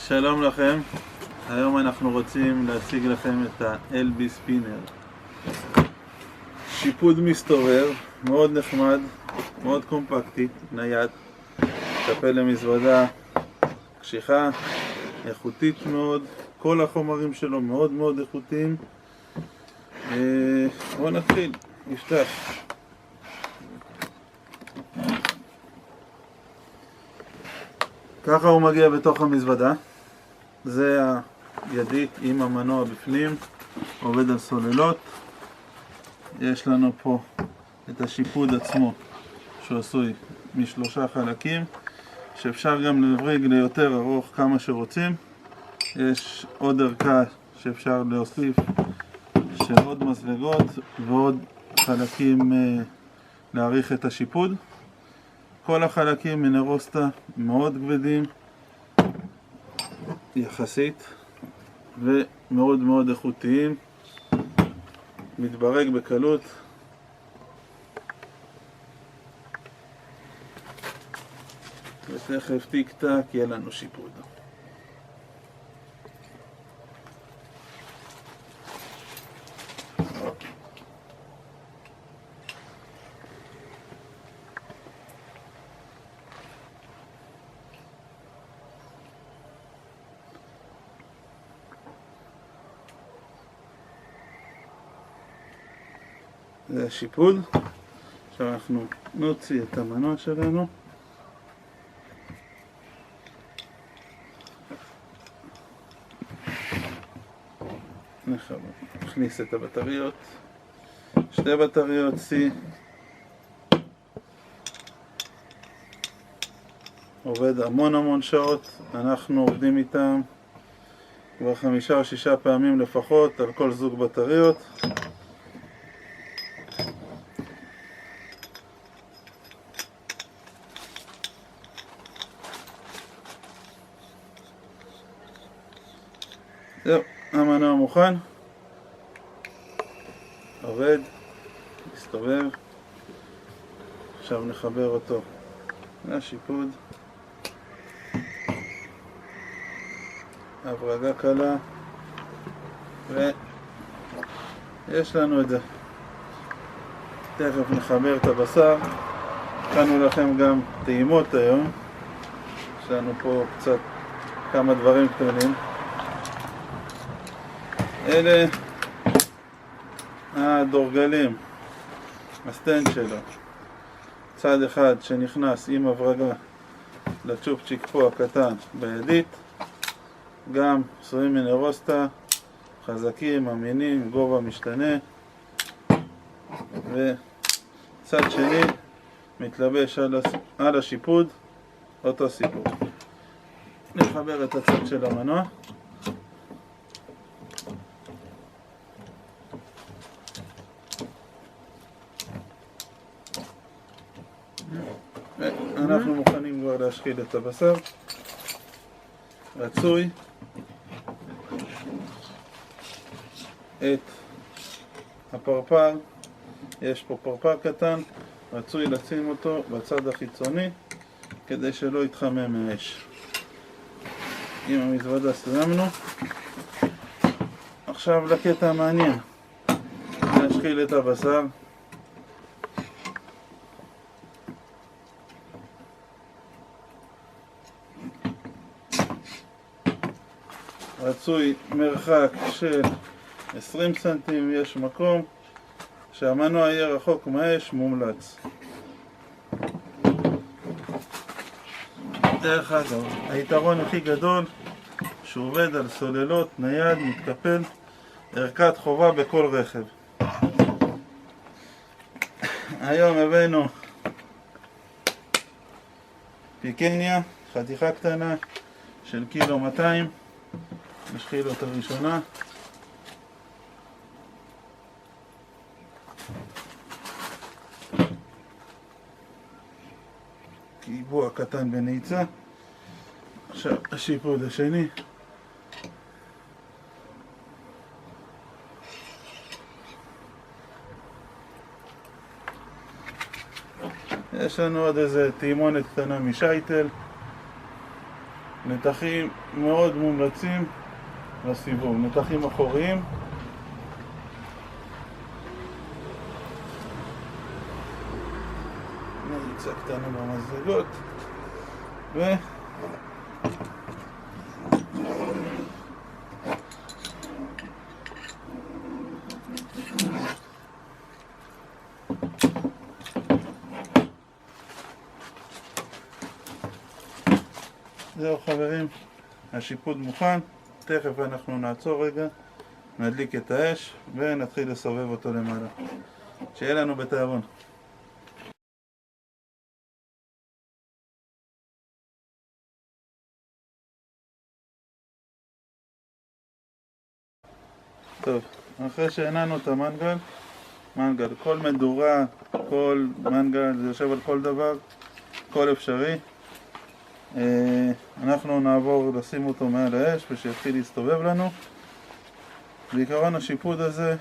שלום לכם, היום אנחנו רוצים להציג לכם את ה-LB ספינר. שיפוד מסתובב, מאוד נחמד, מאוד קומפקטי, נייד, מטפל למזוודה קשיחה, איכותית מאוד, כל החומרים שלו מאוד מאוד איכותיים. בואו נתחיל, נפתח. ככה הוא מגיע בתוך המזוודה. זה הידית עם המנוע בפנים, עובד על סוללות. יש לנו פה את השיפוד עצמו שהוא עשוי משלושה חלקים, שאפשר גם לברג ליותר ארוך כמה שרוצים. יש עוד ערכה שאפשר להוסיף של עוד מזלגות ועוד חלקים להאריך את השיפוד. כל החלקים מנרוסטה מאוד כבדים יחסית ומאוד מאוד איכותיים, מתברג בקלות. ותכף טיק טק יהיה לנו שיפוד. זה השיפוד. עכשיו אנחנו נוציא את המנוע שלנו. נכניס את הבטריות. שתי בטריות C. עובד המון שעות. אנחנו עובדים איתם כבר 5 או 6 פעמים לפחות על כל זוג בטריות. זהו, המנוע מוכן, עובד, מסתובב. עכשיו נחבר אותו לשיפוד. הברגה קלה, ויש לנו את זה. תכף נחבר את הבשר. הכנו לכם גם טעימות היום. יש לנו פה קצת כמה דברים קטנים. אלה הדורגלים, הסטנד שלו. צד אחד שנכנס עם הברגה לצ'ופצ'יק פה הקטן בידית, גם עשויים מנרוסטה, חזקים, אמינים, גובה משתנה. וצד שני מתלבש על השיפוד, אותו סיפור. נחבר את הצד של המנוע. אנחנו מוכנים כבר להשחיל את הבשר. רצוי את הפרפר, יש פה פרפר קטן, רצוי לשים אותו בצד החיצוני כדי שלא יתחמם מהאש. עם המזוודה סיימנו. עכשיו לקטע המעניין, להשחיל את הבשר. רצוי מרחק של 20 סנטים, יש מקום שהמנוע יהיה רחוק מהאש, מומלץ. דרך אגב, היתרון הכי גדול שהוא עובד על סוללות, נייד, מתקפל, ערכת חובה בכל רכב. היום הבאנו פיקניה, חתיכה קטנה של 1.2 קילו. נשחיל אותה ראשונה. קיבוע קטן בנעיצה. עכשיו השיפוד השני. יש לנו עוד איזה טעימונת קטנה משייטל. נתחים מאוד מומלצים לסיבוב, נתחים אחוריים. נריצה קטנה במזלגות זהו חברים, השיפוד מוכן. תכף אנחנו נעצור רגע, נדליק את האש ונתחיל לסובב אותו למעלה. שיהיה לנו בתיאבון. טוב, אחרי שהנענו את מנגל, כל מדורה, כל מנגל, זה יושב על כל דבר, כל אפשרי. אנחנו נעבור לשים אותו מעל האש ושיתחיל להסתובב לנו. בעיקרון השיפוד הזה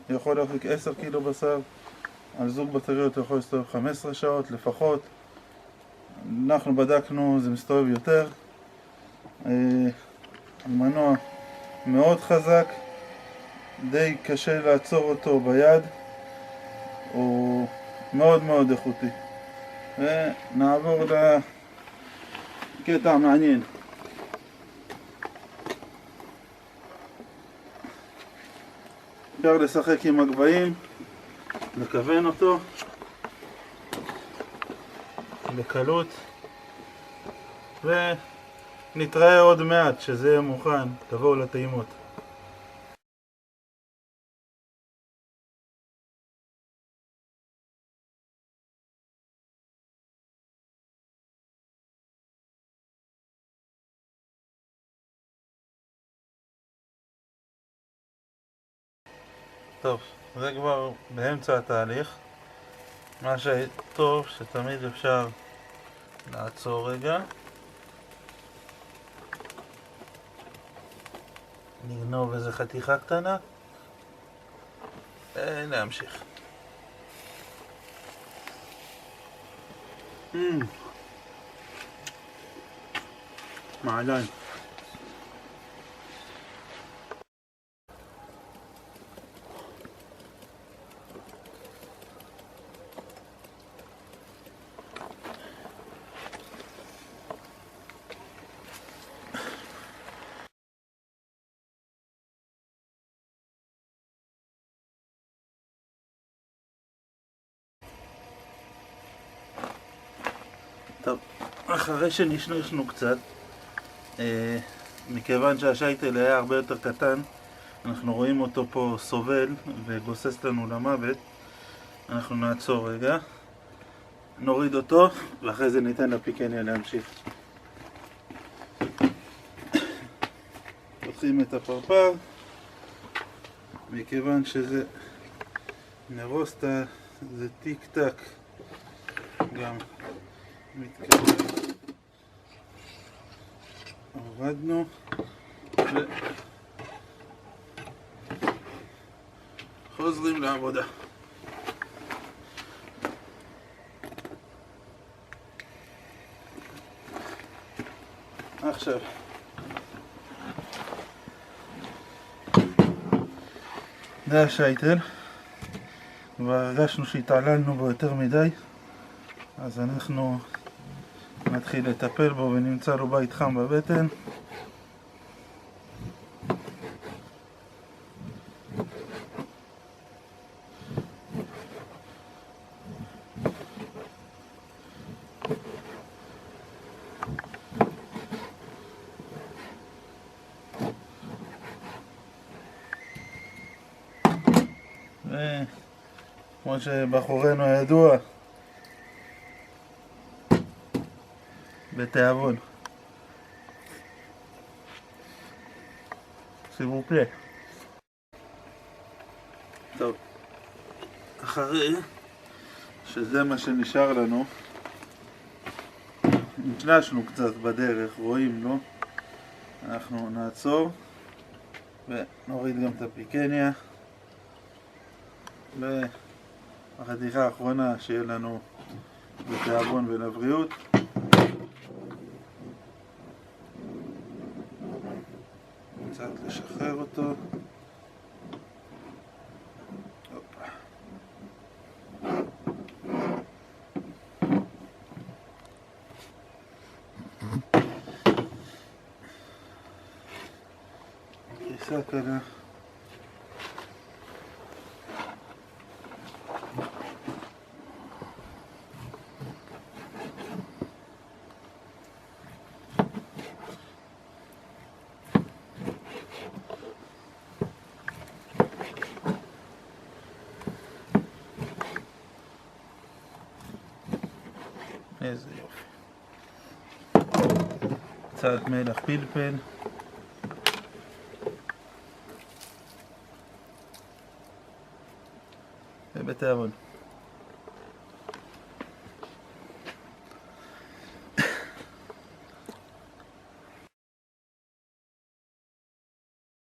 יכול להחזיק 10 קילו בשר, על זוג בטריות יכול להסתובב 15 שעות לפחות. אנחנו בדקנו, זה מסתובב יותר. המנוע מאוד חזק, די קשה לעצור אותו ביד, הוא מאוד מאוד איכותי. ונעבור לקטע מעניין. אפשר לשחק עם הגבהים, לכוון אותו בקלות, ונתראה עוד מעט שזה יהיה מוכן. תבואו לטעימות. טוב, זה כבר באמצע התהליך. מה שטוב שתמיד אפשר לעצור רגע, לגנוב איזה חתיכה קטנה ולהמשיך. מעליים. טוב, אחרי שנשנשנו קצת, מכיוון שהשייטל היה הרבה יותר קטן, אנחנו רואים אותו פה סובל וגוסס לנו למוות. אנחנו נעצור רגע, נוריד אותו ואחרי זה ניתן לפיקניה להמשיך. פותחים את הפרפר, מכיוון שזה נרוסטה, זה טיק טק גם מתקרב. הורדנו וחוזרים לעבודה. עכשיו זה השייטל, והרגשנו שהתעללנו בו יותר מדי, אז אנחנו נתחיל לטפל בו ונמצא לו בית חם בבטן. וכמו שבחורנו הידוע, בתיאבון. סיבוב פלי. טוב, אחרי שזה מה שנשאר לנו, נשלשנו קצת בדרך, רואים, לא? אנחנו נעצור ונוריד גם את הפיקניה והחתיכה האחרונה שיהיה לנו בתיאבון ולבריאות. קצת לשחרר אותו. פריסה קלה. איזה יופי. קצת מלח פלפל. ובתיאבון.